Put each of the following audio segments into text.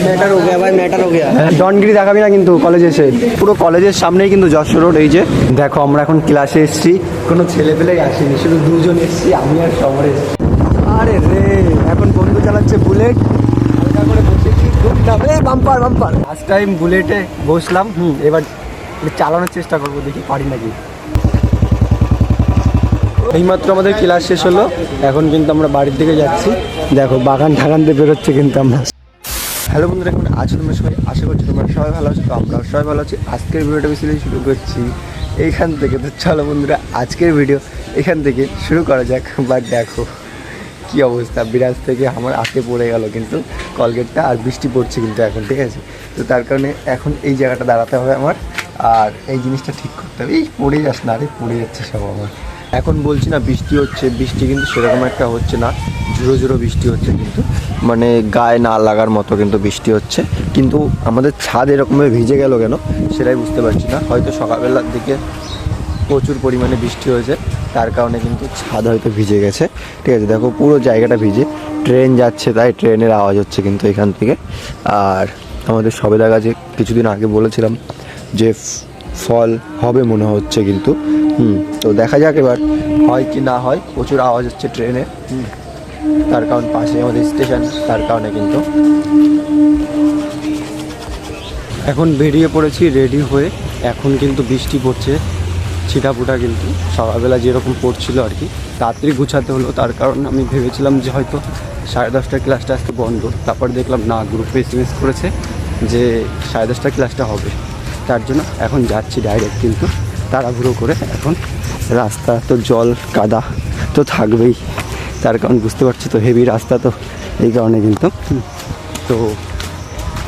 Matter हो गया भाई, मैटर हो गया। ডনগিরি দেখাবি না কিন্তু কলেজে এসে। পুরো কলেজের সামনেই কিন্তু যশোর রোড। এই যে দেখো আমরা এখন ক্লাসে এসেছি, কোনো ছেলেপেলেই আসেনি, শুধু দুজন এসেছি, আমি আর সমরেশ। আরে রে এখন বন্ধু চালাচ্ছে বুলেট, হালকা করে বসেছি, বাম্পার বাম্পার। ফার্স্ট টাইম বুলেটে বসলাম, এবার চালানোর চেষ্টা করবো, দেখি পারি নাকি। এইমাত্র আমাদের ক্লাস শেষ হলো, এখন কিন্তু আমরা বাড়ির দিকে যাচ্ছি। দেখো বাগান ঠাগান দিয়ে বেরোচ্ছে কিন্তু আমরা। হ্যালো বন্ধুরা, এখন আছো তোমরা সবাই? আশা করছি তোমরা সবাই ভালো আছো। তো আমরাও সবাই ভালো আছি। আজকের ভিডিওটা বেশি শুরু করছি এইখান থেকে। তো চলো বন্ধুরা, আজকের ভিডিও এখান থেকে শুরু করা যাক। বাট দেখো কী অবস্থা, বিরাজ থেকে আমার আঁকে পড়ে গেল কিন্তু কলগেটটা, আর বৃষ্টি পড়ছে কিন্তু এখন, ঠিক আছে? তো তার কারণে এখন এই জায়গাটা দাঁড়াতে হবে আমার, আর এই জিনিসটা ঠিক করতে হবে। এই পড়ে যাস না, আরে পড়ে যাচ্ছে সব আমার। এখন বলছি না বৃষ্টি হচ্ছে, বৃষ্টি কিন্তু সেরকম একটা হচ্ছে না, ঝুড়ো ঝুড়ো বৃষ্টি হচ্ছে, কিন্তু মানে গায়ে না লাগার মতো কিন্তু বৃষ্টি হচ্ছে। কিন্তু আমাদের ছাদ এরকমভাবে ভিজে গেল কেন সেটাই বুঝতে পারছি না। হয়তো সকালবেলার দিকে প্রচুর পরিমাণে বৃষ্টি হয়েছে, তার কারণে কিন্তু ছাদ হয়তো ভিজে গেছে, ঠিক আছে? দেখো পুরো জায়গাটা ভিজে, ট্রেন যাচ্ছে তাই ট্রেনের আওয়াজ হচ্ছে কিন্তু এখান থেকে। আর আমাদের সবেদা গাছে কিছুদিন আগে বলেছিলাম যে ফল হবে মনে হচ্ছে কিন্তু, তো দেখা যাক এবার হয় কি না হয়। প্রচুর আওয়াজ হচ্ছে ট্রেনে, তার কারণ পাশে আমাদের স্টেশন, তার কারণে কিন্তু এখন বেরিয়ে পড়েছি রেডি হয়ে। এখন কিন্তু বৃষ্টি পড়ছে ছিটাফোঁটা, কিন্তু সকালবেলা যেরকম পড়ছিল আর কি, তাড়াতাড়ি গুছাতে হলো। তার কারণ আমি ভেবেছিলাম যে হয়তো 10:30টার ক্লাসটা আজকে বন্ধ, তারপর দেখলাম না, গ্রুপে SMS করেছে যে 10:30টার ক্লাসটা হবে। তার জন্য এখন যাচ্ছি ডাইরেক্ট, কিন্তু তাড়াহুড়ো করে। এখন রাস্তা তো জল কাদা তো থাকবেই, তার কারণ বুঝতে পারছি তো, হেভি রাস্তা তো, এই কারণে কিন্তু তো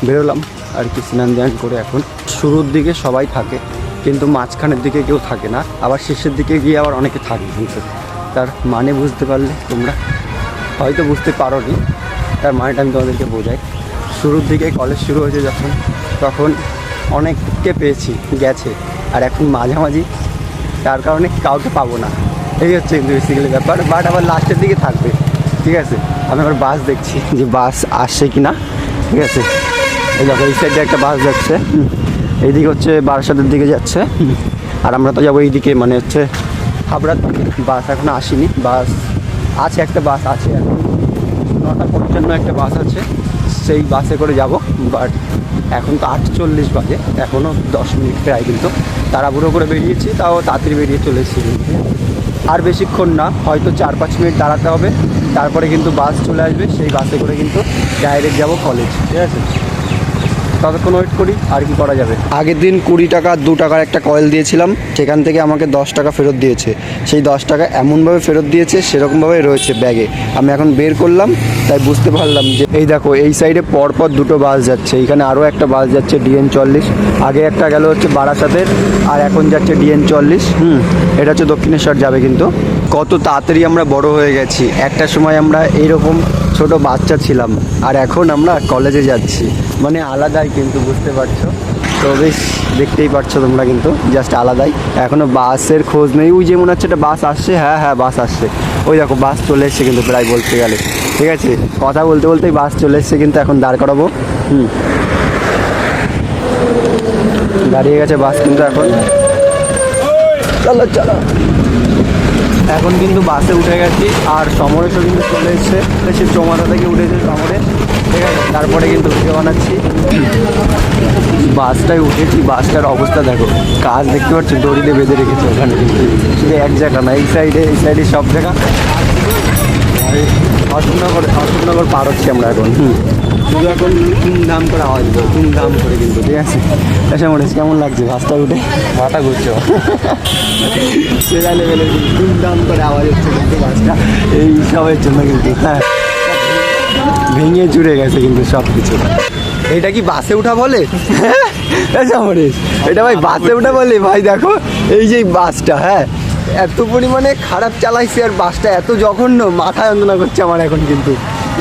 বেরোলাম আর কি স্নান ধ্যান করে। এখন শুরুর দিকে সবাই থাকে, কিন্তু মাঝখানের দিকে কেউ থাকে না, আবার শেষের দিকে গিয়ে আবার অনেকে থাকে কিন্তু। তার মানে বুঝতে পারলে তোমরা হয়তো বুঝতে পারোনি, তার মানেটা আমি তোমাদেরকে বোঝাই। শুরুর দিকে কলেজ শুরু হয়েছে যখন, তখন অনেককে পেয়েছি গেছে, আর এখন মাঝামাঝি, তার কারণে কাউকে পাবো না। এই হচ্ছে কিন্তু বেসিক্যালি ব্যাপার। বাট আবার লাস্টের দিকে থাকবে, ঠিক আছে? আমি আবার বাস দেখছি যে বাস আসছে কি না, ঠিক আছে? এই দেখো এই সাইডে একটা বাস যাচ্ছে, এইদিকে হচ্ছে বারাসাতের দিকে যাচ্ছে, আর আমরা তো যাবো এইদিকে, মানে হচ্ছে হাবড়ার দিকে। বাস এখনও আসেনি, বাস আছে, একটা বাস আছে এখন 9:55 একটা বাস আছে, সেই বাসে করে যাব। বাট এখন তো 8:40 বাজে, এখনও 10 মিনিট প্রায়, কিন্তু তাড়াহুড়ো করে বেরিয়েছি, তাও তাড়াতাড়ি বেরিয়ে চলে এসেছি। আর বেশিক্ষণ না, হয়তো 4-5 মিনিট দাঁড়াতে হবে, তারপরে কিন্তু বাস চলে আসবে, সেই বাসে করে কিন্তু ডাইরেক্ট যাব কলেজ, ঠিক আছে? ততক্ষণ ওয়েট করি, আর কি করা যাবে। আগের দিন 20 টাকা 2 টাকার একটা কয়েল দিয়েছিলাম, সেখান থেকে আমাকে 10 টাকা ফেরত দিয়েছে। সেই 10 টাকা এমনভাবে ফেরত দিয়েছে, সেরকমভাবেই রয়েছে ব্যাগে। আমি এখন বের করলাম, তাই বুঝতে পারলাম যে এই দেখো এই সাইডে পরপর দুটো বাস যাচ্ছে, এইখানে আরও একটা বাস যাচ্ছে DN 40। আগে একটা গেল হচ্ছে বারাসাতের, আর এখন যাচ্ছে DN 40। এটা হচ্ছে দক্ষিণেশ্বর যাবে। কিন্তু কত তাড়াতাড়ি আমরা বড় হয়ে গেছি। একটা সময় আমরা এইরকম ছোট বাচ্চা ছিলাম, আর এখন আমরা কলেজে যাচ্ছি, মানে আলাদাই কিন্তু, বুঝতে পারছো তো? বেশ দেখতেই পাচ্ছ তোমরা, কিন্তু জাস্ট আলাদাই। এখনও বাসের খোঁজ নেই। ওই যে মনে হচ্ছে একটা বাস আসছে, হ্যাঁ বাস আসছে, ওই দেখো বাস চলে এসছে কিন্তু, প্রায় বলতে গেলে, ঠিক আছে? কথা বলতে বলতেই বাস চলে এসছে কিন্তু, এখন দাঁড় করাবো। দাঁড়িয়ে গেছে বাস কিন্তু এখন। চলো চলো, এখন কিন্তু বাসে উঠে গেছি, আর সমরেশও কিন্তু চলে এসছে, সে চৌমাথা থেকে উঠেছে সমরেশ, ঠিক আছে? তারপরে কিন্তু ভিডিও বানাচ্ছি। বাসটায় উঠেছি, বাসটার অবস্থা দেখো, কাজ দেখতে পাচ্ছি, দড়িতে বেঁধে রেখেছে ওখানে, কিন্তু শুধু এক জায়গা না, এই সাইডে সব জায়গা। অশোকনগর পার হচ্ছি আমরা এখন। শুধু এখন ধুমধাম করে আওয়াজ দেবো, ধুমধাম করে কিন্তু, ঠিক আছে? এসে মনে হচ্ছে কেমন লাগছে বাসটায় উঠে, মাথা ঘুরছে সেরা লেভেলে ধুমধাম করে আওয়াজ হচ্ছে কিন্তু বাসটা, এই সবের জন্য কিন্তু। হ্যাঁ, ভেঙে চুরে গেছে কিন্তু সব কিছু। এটা কি বাসে উঠা বলে? এটা ভাই বাসে উঠা বলে? ভাই দেখো এই যে বাসটা, হ্যাঁ, এত পরিমাণে খারাপ চালাইছে, আর বাসটা এত জঘন্য, মাথায় যন্ত্রণা করছে আমার এখন কিন্তু।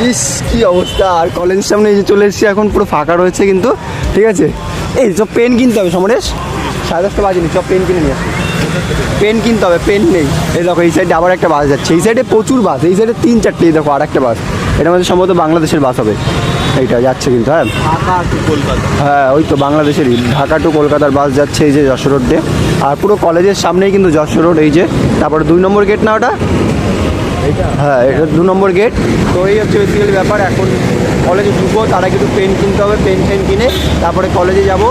ইস কি অবস্থা। আর কলেজের সামনে এই যে চলে এসেছি, এখন পুরো ফাঁকা রয়েছে কিন্তু, ঠিক আছে? এই সব পেন কিনতে হবে সমরেশ, 10:30 বাজেনি, সব পেন কিনে নিয়ে আসি। পেন কিনতে হবে, পেন নেই। এই দেখো এই সাইডে আবার একটা বাস যাচ্ছে, এই সাইডে প্রচুর বাস, এই সাইডে 3-4টে, এই দেখো আর একটা বাস, এটা মধ্যে সম্ভবত বাংলাদেশের বাস হবে। এইটা যাচ্ছে কিন্তু, হ্যাঁ ঢাকা টু কলকাতা। হ্যাঁ ওই তো বাংলাদেশেরই, ঢাকা টু কলকাতার বাস যাচ্ছে এই যে যশোর রোড দিয়ে। আর পুরো কলেজের সামনেই কিন্তু যশোর রোড, এই যে। তারপরে 2 নম্বর গেট না ওটা? হ্যাঁ এটা 2 নম্বর গেট। তো এই হচ্ছে বেসিক্যালি ব্যাপার। এখন কলেজে ঢুকবো, তার আগে একটু পেন কিনতে হবে, পেন কিনে তারপরে কলেজে যাব,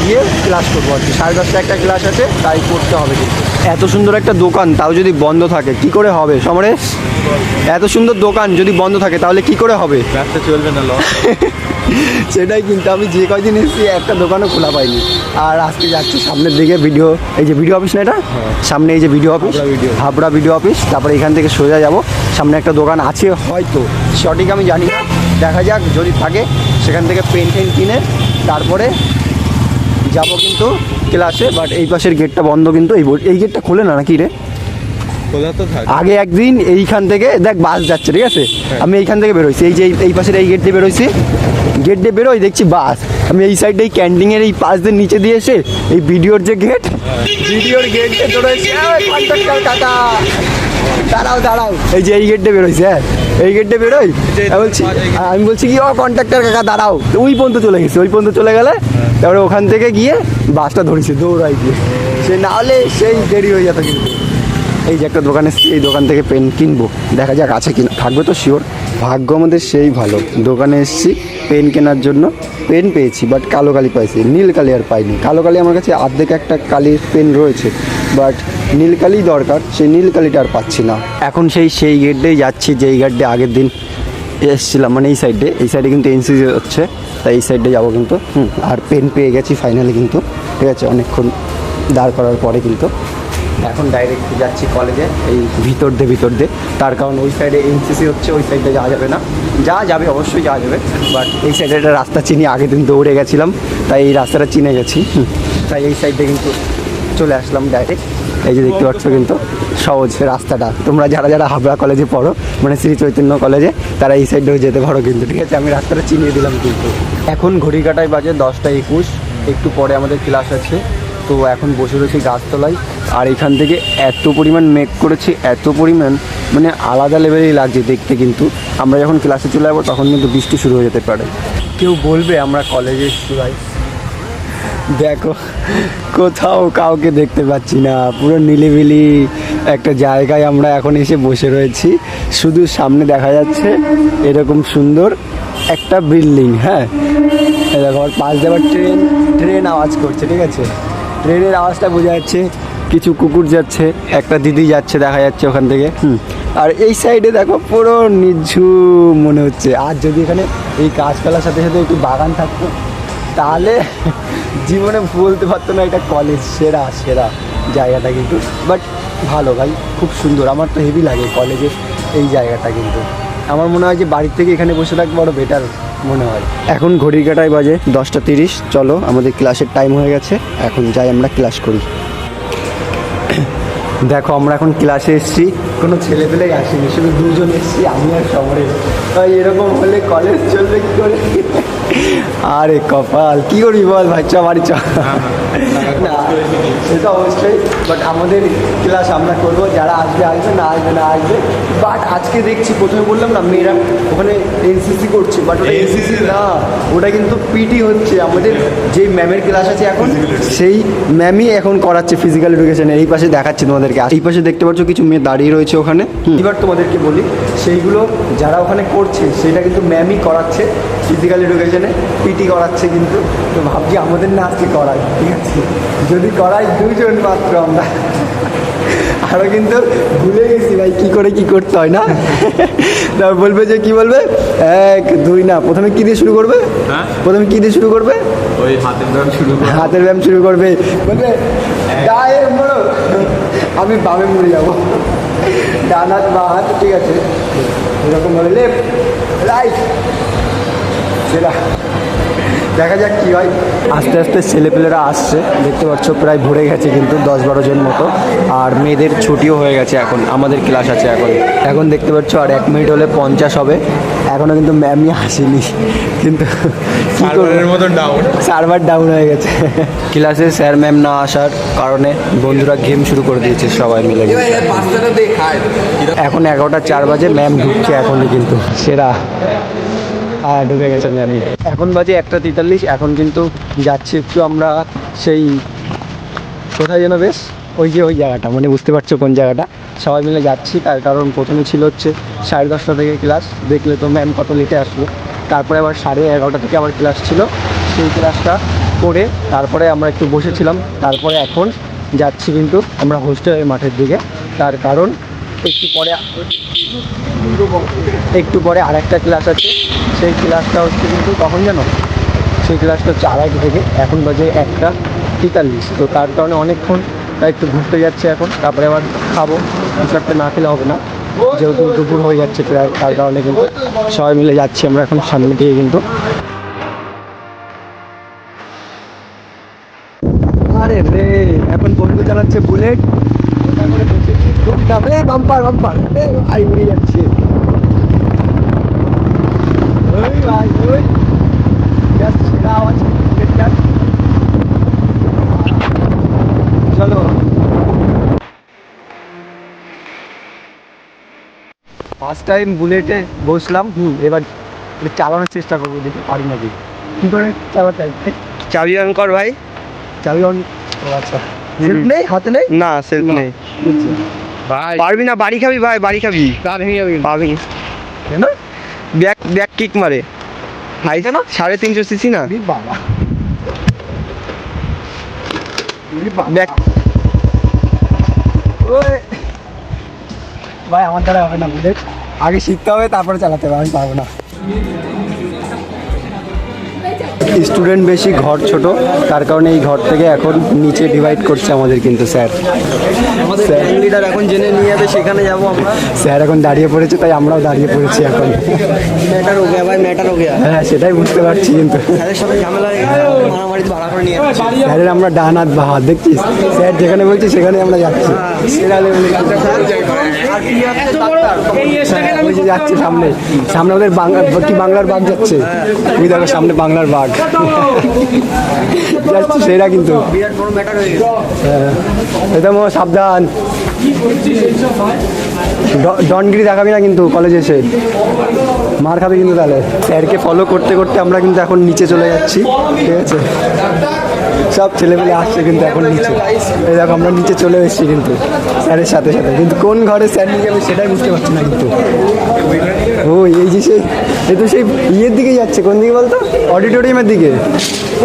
গিয়ে ক্লাস করবো আর কি। 10:30 একটা ক্লাস আছে, তাই করতে হবে। কিন্তু এত সুন্দর একটা দোকান তাও যদি বন্ধ থাকে কি করে হবে সমরেশ? এত সুন্দর দোকান যদি বন্ধ থাকে তাহলে কি করে হবে? ব্যবসা চলবে না। সেটাই, কিন্তু আমি যে কয়দিন এসেছি একটা দোকানও খোলা পাইনি। আর আজকে যাচ্ছি সামনের দিকে, ভিডিও, এই যে ভিডিও অফিস না এটা, সামনে এই যে video office, Habra video office. তারপরে এখান থেকে সোজা যাব, সামনে একটা দোকান আছে হয়তো, সঠিক আমি জানি না, দেখা যাক যদি থাকে সেখান থেকে পেন কিনে তারপরে যাব কিন্তু ক্লাসে। বাট এই পাশের গেটটা বন্ধ, কিন্তু এই গেটটা খোলে না নাকি রে? খোলা তো থাকে। আগে একদিন এইখান থেকে দেখ বাস যাচ্ছে, ঠিক আছে, আমি এইখান থেকে বেরোইছি, এই যে এই পাশের এই গেট দিয়ে বেরোইছি, গেট দিয়ে বেরোই দেখছি বাস। আমি এই সাইডে এই ক্যান্টিনের এই পাশ দিয়ে নিচে দিয়ে এসে এই ভিডিওর যে গেট, ভিডিওর গেট দিয়ে বেরোইছি, কাকা দাঁড়াও, এই যে এই গেট দিয়ে বেরোইছি, হ্যাঁ এই গেট দিয়ে বেরোই। আমি বলছি কি, ও কন্ট্রাক্টর কাকা দাঁড়াও, ওই পর্যন্ত চলে গেছে, ওই পর্যন্ত চলে গেলে তারপরে ওখান থেকে গিয়ে বাসটা ধরেছি দৌড়াই গিয়ে, সে না হলে সেই দেরি হয়ে যেত। কিন্তু এই যে একটা দোকান এসেছি, এই দোকান থেকে পেন কিনবো, দেখা যাক আছে কিনা, থাকবে তো শিওর। ভাগ্য আমাদের সেই ভালো, দোকানে এসেছি পেন কেনার জন্য, পেন পেয়েছি, বাট কালো কালি পাইছি, নীল কালি আর পাইনি। কালো কালি আমার কাছে অর্ধেক একটা কালির পেন রয়েছে, বাট নীল কালি দরকার, সেই নীল কালিটা আর পাচ্ছি না। এখন সেই গেট দিয়েই যাচ্ছি, যেই গেট দিয়ে আগের দিন এসেছিলাম, মানে এই সাইডে কিন্তু এনসিসি হচ্ছে, তাই এই সাইডে যাবো কিন্তু। আর পেন পেয়ে গেছি ফাইনালি কিন্তু, ঠিক আছে, অনেকক্ষণ দাঁড় করার পরে কিন্তু। এখন ডাইরেক্ট যাচ্ছি কলেজে, এই ভিতর দিয়ে, তার কারণ ওই সাইডে এনসিসি হচ্ছে, ওই সাইডে যাওয়া যাবে না, যাবে অবশ্যই যাওয়া যাবে, বাট এই সাইডে একটা রাস্তা চিনি, আগের দিন দৌড়ে গেছিলাম, তাই এই রাস্তাটা চিনে গেছি, তাই এই সাইডে কিন্তু চলে আসলাম ডাইরেক্ট। এই যে দেখতে পাচ্ছ কিন্তু সহজ রাস্তাটা, তোমরা যারা হাবড়া কলেজে পড়ো, মানে শ্রী চৈতন্য কলেজে, তারা এই সাইডেও যেতে পারো কিন্তু, ঠিক আছে, আমি রাস্তাটা চিনিয়ে দিলাম কিন্তু। এখন ঘড়ি কাটায় বাজে 10:21, একটু পরে আমাদের ক্লাস আছে। তো এখন বসে রয়েছি গাছতলায়, আর এখান থেকে এত পরিমাণ মেঘ করেছে, এত পরিমাণ মানে আলাদা লেভেলেই লাগছে দেখতে। কিন্তু আমরা যখন ক্লাসে চলে যাবো তখন কিন্তু বৃষ্টি শুরু হয়ে যেতে পারে, কেউ বলবে আমরা কলেজে এসেছি। ভাই দেখো কোথাও কাউকে দেখতে পাচ্ছি না, পুরো নিলিবিলি একটা জায়গায় আমরা এখন এসে বসে রয়েছি। শুধু সামনে দেখা যাচ্ছে এরকম সুন্দর একটা বিল্ডিং, হ্যাঁ দেখো, আর পাশ দিয়ে আবার ট্রেন আওয়াজ করছে, ঠিক আছে, ট্রেনের আওয়াজটা বোঝা যাচ্ছে। কিছু কুকুর যাচ্ছে, একটা দিদি যাচ্ছে দেখা যাচ্ছে ওখান থেকে। আর এই সাইডে দেখো পুরো নিঝুম মনে হচ্ছে। আর যদি এখানে এই গাছপালার সাথে সাথে একটু বাগান থাকতো তাহলে জীবনে বলতে পারতো না এটা কলেজ, সেরা জায়গাটা কিন্তু। বাট ভালো ভাই, খুব সুন্দর, আমার তো হেভি লাগে কলেজের এই জায়গাটা কিন্তু। আমার মনে হয় যে বাড়ির থেকে এখানে বসে থাকবো আরও বেটার মনে হয়। এখন ঘড়ির কাঁটায় বাজে 10:30, চলো আমাদের ক্লাসের টাইম হয়ে গেছে, এখন যাই আমরা ক্লাস করি। দেখো আমরা এখন ক্লাসে এসেছি, কোনো ছেলেপেলেই আসেনি, শুধু দুজন এসেছি, আমি আর সমরেশ। তাই এরকম হলে কলেজ চলবে কী করে? আরে কপাল, কী করবি বল ভাই, চ বাড়ি চ। না সেটা অবশ্যই, বাট আমাদের ক্লাস আমরা করবো, যারা আসবে না আসবে। বাট আজকে দেখছি, প্রথমে বললাম না মেয়েরা ওখানে এনসিসি করছে, বাট ওটা এনসিসি না, ওটা কিন্তু পিটি হচ্ছে। আমাদের যে ম্যামের ক্লাস আছে এখন, সেই ম্যামই এখন করাচ্ছে ফিজিক্যাল এডুকেশনে। এই পাশে দেখাচ্ছি তোমাদেরকে, এই পাশে দেখতে পাচ্ছ কিছু মেয়ে দাঁড়িয়ে রয়েছে ওখানে। এবার তোমাদেরকে বলি, সেইগুলো যারা ওখানে করছে সেটা কিন্তু ম্যামই করাচ্ছে ফিজিক্যাল এডুকেশনে, পিটি করাচ্ছে কিন্তু। তো ভাবছি আমাদের না আজকে করাই, ঠিক আছে, যদি করাই 2 জন মাত্র আমরা, আরও কিন্তু ভুলে গেছি ভাই কী করে কী করতে হয় না। তারপর বলবে যে কী বলবে, 1 2 না, প্রথমে কী দিয়ে শুরু করবে? প্রথমে কী দিয়ে শুরু করবে? ওই হাতের ব্যায়াম শুরু করবে, বলবে ডায়ে মোড়ো, আমি বামে মুড়ে যাবো, ডান হাত বা হাত, ঠিক আছে, এরকম বলে লেফট রাইট, সেটা দেখা যাক কী হয়। আস্তে আস্তে ছেলেপেলেরা আসছে, দেখতে পাচ্ছ প্রায় ভরে গেছে কিন্তু 10-12 জন মতো। আর মেয়েদের ছুটিও হয়ে গেছে, এখন আমাদের ক্লাস আছে। এখন দেখতে পাচ্ছ আর 1 মিনিট হলে 50 হবে, এখনও কিন্তু ম্যামই আসেনি। কিন্তু সার্ভার ডাউন হয়ে গেছে। ক্লাসে স্যার ম্যাম না আসার কারণে বন্ধুরা গেম শুরু করে দিয়েছে সবাই মিলে। এখন 11:04 বাজে, ম্যাম ঢুকছে এখনই কিন্তু, সেরা হ্যাঁ ঢুকে গেছেন জানি। এখন বাজে 1:43। এখন কিন্তু যাচ্ছি একটু আমরা সেই কোথায় যেন বেশ ওই যে ওই জায়গাটা, মানে বুঝতে পারছো কোন জায়গাটা। সবাই মিলে যাচ্ছি, তার কারণ প্রথমে ছিল হচ্ছে 10:30 থেকে ক্লাস, দেখলে তো ম্যাম কত লেটে আসলো। তারপরে আবার 11:30 থেকে আবার ক্লাস ছিল, সেই ক্লাসটা করে তারপরে আমরা একটু বসেছিলাম। তারপরে এখন যাচ্ছি কিন্তু আমরা হোস্টেলের মাঠের দিকে, তার কারণ একটু পরে আরেকটা ক্লাস আছে। সেই ক্লাসটা হচ্ছে কিন্তু কখন জানো, সেই ক্লাসটা হচ্ছে 2:30 থেকে, এখন বাজে 1:43। তো তার কারণে অনেকক্ষণ, তাই একটু ঘুরতে যাচ্ছে এখন। তারপরে আবার খাবো, কিছু একটা না খেলে হবে না, যেহেতু দুপুর হয়ে যাচ্ছে প্রায়। তার কারণে কিন্তু সবাই মিলে যাচ্ছি আমরা এখন সামনে দিয়ে কিন্তু। আরে রে, এখন বন্ধু চালাচ্ছে বুলেট, বাম্পার বাম্পার আই উড়ে যাচ্ছে। ওই ভাই ওই সেরা আওয়াজ, চলো। ফার্স্ট টাইম বুলেটে বসলাম, এবার চালানোর চেষ্টা করবো, দেখি পারি নাকি। কী করে চালাতে হয়? চাবি অন কর ভাই। চাবি অন। আচ্ছা, সেলফ নেই হাতে, নেই না সেলফ নেই ভাই পারবি না, বাড়ি খাবি ভাই, বাড়ি খাবি, পাবি কেন? ব্যাক ব্যাক কিক মারে ভাই, কেন 350 সিসি না বাবা ব্যাক। ওই ভাই আমার দ্বারা হবে না, বুলেট আগে শিখতে হবে তারপরে চালাতে হবে, আমি পারবো না। স্টুডেন্ট বেশি, ঘর ছোট, তার কারণে এই ঘর থেকে এখন নিচে ডিভাইড করছে আমাদের কিন্তু স্যার। আমাদের গ্যাং লিডার এখন জেনে নিয়ে যাবে, সেখানে যাবো আমরা। স্যার এখন দাঁড়িয়ে পড়েছে, তাই আমরাও দাঁড়িয়ে পড়েছি এখন। ম্যাটার হো গিয়া ভাই, ম্যাটার হো গিয়া। হ্যাঁ সেটাই বুঝতে পারছি, কিন্তু স্যারের সাথে ঝামেলা মারামারি ভাড়া করে নিয়ে যাচ্ছে। স্যারের আমরা ডান হাত বা হাত দেখছিস, স্যার যেখানে বলছি সেখানে আমরা যাচ্ছি। সেরা লেভেলে ওই যে যাচ্ছে সামনে, সামনে ওদের বাংলার বাঘ যাচ্ছে, ওই দেখো সামনে বাংলার বাঘ যাচ্ছে, সেরা কিন্তু। বিরাট বড় ম্যাটার হয়ে গেছে। একদম সাবধান, ডনগিরি দেখাবি না কিন্তু কলেজে এসে, মার খাবি কিন্তু তাহলে। স্যারকে ফলো করতে করতে আমরা কিন্তু এখন নিচে চলে যাচ্ছি, ঠিক আছে। সব ছেলেমেলে আসছে কিন্তু এখন নিচে, এই দেখো আমরা নিচে চলে এসেছি কিন্তু স্যারের সাথে সাথে, কিন্তু কোন ঘরে স্যার নিয়ে যাবে সেটাই বুঝতে পারছি না কিন্তু। ও এই যে সেই, এ তো সেই ইয়ের দিকে যাচ্ছে, কোন দিকে বলতো, অডিটোরিয়ামের দিকে।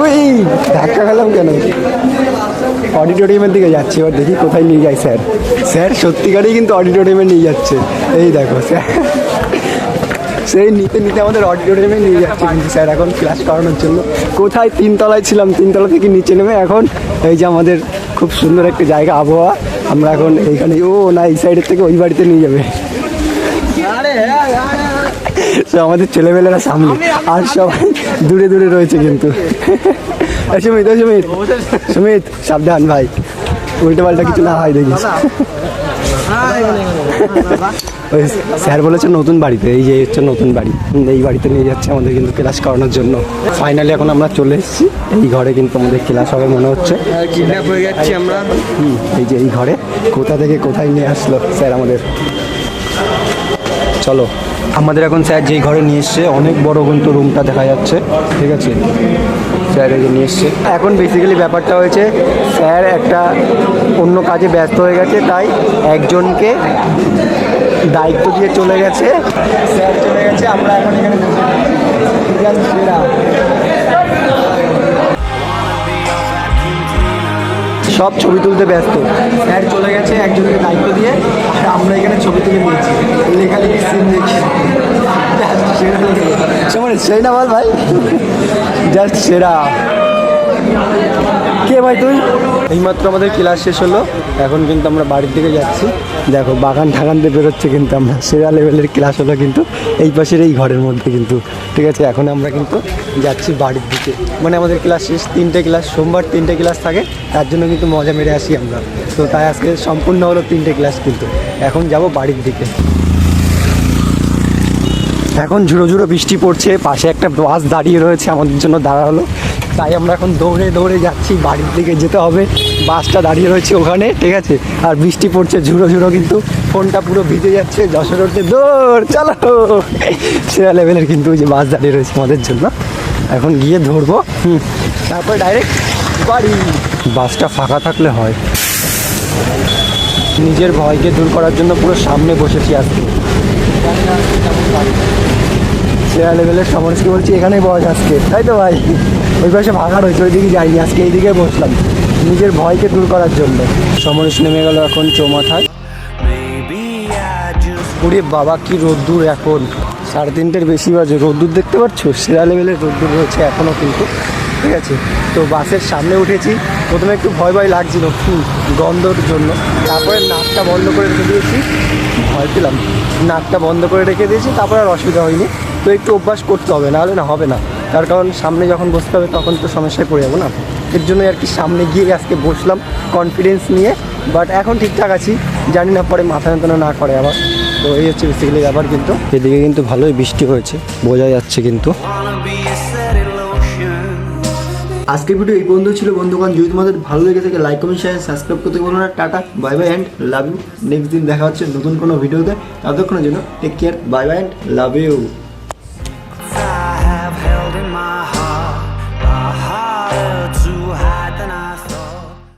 ওই ধাক্কা খেলাম কেন, অডিটোরিয়ামের দিকে যাচ্ছি। এবার দেখি কোথায় নিয়ে যায় স্যার। স্যার সত্যিকারেই কিন্তু অডিটোরিয়ামে নিয়ে যাচ্ছে, এই দেখো স্যার সেই নিতে নিতে আমাদের অডিটোরিয়ামে নিয়ে যাচ্ছে কিন্তু স্যার এখন ক্লাস করানোর জন্য। কোথায়, 3তলায় ছিলাম, 3তলা থেকে নিচে নেমে এখন এই যে আমাদের খুব সুন্দর একটা জায়গা, আবহাওয়া, আমরা এখন এইখানে। ও না, এই সাইডের থেকে ওই বাড়িতে নিয়ে যাবে। আমাদের ছেলেমেয়েরা সামনে, আর সবাই দূরে দূরে রয়েছে কিন্তু। সুমিত, সুমিত, সুমিত সাবধান ভাই, উল্টো পাল্টা কিছু না হয় দেখিস। ওই স্যার বলেছে নতুন বাড়িতে, এই যে হচ্ছে নতুন বাড়ি, এই বাড়িতে নিয়ে যাচ্ছে আমাদের কিন্তু ক্লাস করানোর জন্য। ফাইনালি এখন আমরা চলে এসেছি এই ঘরে, কিন্তু আমাদের ক্লাস হবে মনে হচ্ছে। কিডন্যাপ হয়ে যাচ্ছি আমরা। এই যে এই ঘরে কোথা থেকে কোথায় নিয়ে আসলো স্যার আমাদের। চলো, আমাদের এখন স্যার যেই ঘরে নিয়ে এসছে, অনেক বড় কিন্তু রুমটা দেখা যাচ্ছে, ঠিক আছে। স্যার এই যে নিয়ে এসছে। এখন বেসিক্যালি ব্যাপারটা হয়েছে, স্যার একটা অন্য কাজে ব্যস্ত হয়ে গেছে, তাই একজনকে দায়িত্ব দিয়ে চলে গেছে। স্যার চলে গেছে, আমরা এখন এখানে সব ছবি তুলতে ব্যস্ত। স্যার চলে গেছে একজনকে দায়িত্ব দিয়ে, আর আমরা এখানে ছবি তুলে নিয়েছি, লেখালেখি সিন দেখি। সেই না বল ভাই, জাস্ট সেরা। কে ভাই তুই? এইমাত্র আমাদের ক্লাস শেষ হলো, এখন কিন্তু আমরা বাড়ির দিকে যাচ্ছি। দেখো বাগান ঠাগান দিয়ে বেরোচ্ছে কিন্তু আমরা, সেরা লেভেলের ক্লাস হলো কিন্তু এই পাশের এই ঘরের মধ্যে কিন্তু, ঠিক আছে। এখন আমরা কিন্তু যাচ্ছি বাড়ির দিকে, মানে আমাদের ক্লাস শেষ, 3টে ক্লাস, সোমবার 3টে ক্লাস থাকে, তার জন্য কিন্তু মজা মেরে আসি আমরা। তো তাই আজকে সম্পূর্ণ হলো 3টে ক্লাস কিন্তু। এখন যাব বাড়ির দিকে। এখন ঝুড়ো ঝুড়ো বৃষ্টি পড়ছে, পাশে একটা বাস দাঁড়িয়ে রয়েছে, আমাদের জন্য দাঁড়া হলো। তাই আমরা এখন দৌড়ে দৌড়ে যাচ্ছি, বাড়ির দিকে যেতে হবে। বাসটা দাঁড়িয়ে রয়েছে ওখানে, ঠিক আছে, আর বৃষ্টি পড়ছে ঝুড়ো ঝুড়ো, কিন্তু ফোনটা পুরো ভিজে যাচ্ছে। যশোর রোডে দৌড়, চলো। সেরা লেভেলের কিন্তু ওই যে বাস দাঁড়িয়ে রয়েছে আমাদের জন্য, এখন গিয়ে ধরবো, তারপরে ডাইরেক্ট বাড়ি। বাসটা ফাঁকা থাকলে হয়। নিজের ভয়কে দূর করার জন্য পুরো সামনে বসেছি আজকে। সেরা লেভেলের সমরসকে বলছি এখানেই বস আজকে, তাই তো ভাই? ওই পাশে ভাঙা রয়েছে, ওইদিকে যাইনি, আজকে এইদিকে বসলাম নিজের ভয়কে দূর করার জন্য। সমরেশ নেমে গেল এখন চৌমাথায়। ওরে বাবা কি রোদ্দুর, এখন 3:30 বেশি বাজে, রোদ্দুর দেখতে পাচ্ছ? সেরা লেভেলের রোদ্দুর রয়েছে এখনও কিন্তু, ঠিক আছে। তো বাসের সামনে উঠেছি, প্রথমে একটু ভয় ভয় লাগছিল গন্ধর জন্য, তারপরে নাকটা বন্ধ করে রেখে দিয়েছি, ভয় পেলাম, নাকটা বন্ধ করে রেখে দিয়েছি, তারপরে আর অসুবিধা হয়নি। তো একটু অভ্যাস করতে হবে, নাহলে না হবে না, তার কারণ সামনে যখন বসতে হবে তখন তো সমস্যায় পড়ে যাবো না। এর জন্যই আর কি সামনে গিয়ে আজকে বসলাম কনফিডেন্স নিয়ে। বাট এখন ঠিকঠাক আছি, জানি না পরে মাথা যন্ত্রণা না করে আবার। তো এই হচ্ছে বেসিক্যালি ব্যাপার। কিন্তু এদিকে কিন্তু ভালোই বৃষ্টি হয়েছে, বোঝা যাচ্ছে কিন্তু। আজকের ভিডিও এই পর্যন্ত ছিল বন্ধুগণ। যদি তোমাদের ভালো লেগে থাকে লাইক কমেন্ট শেয়ার সাবস্ক্রাইব করতে বলো না। টাটা, bye bye and love you. Next দিন দেখা হচ্ছে নতুন কোনো ভিডিওতে, ততক্ষণের জন্য take care, bye bye and love you.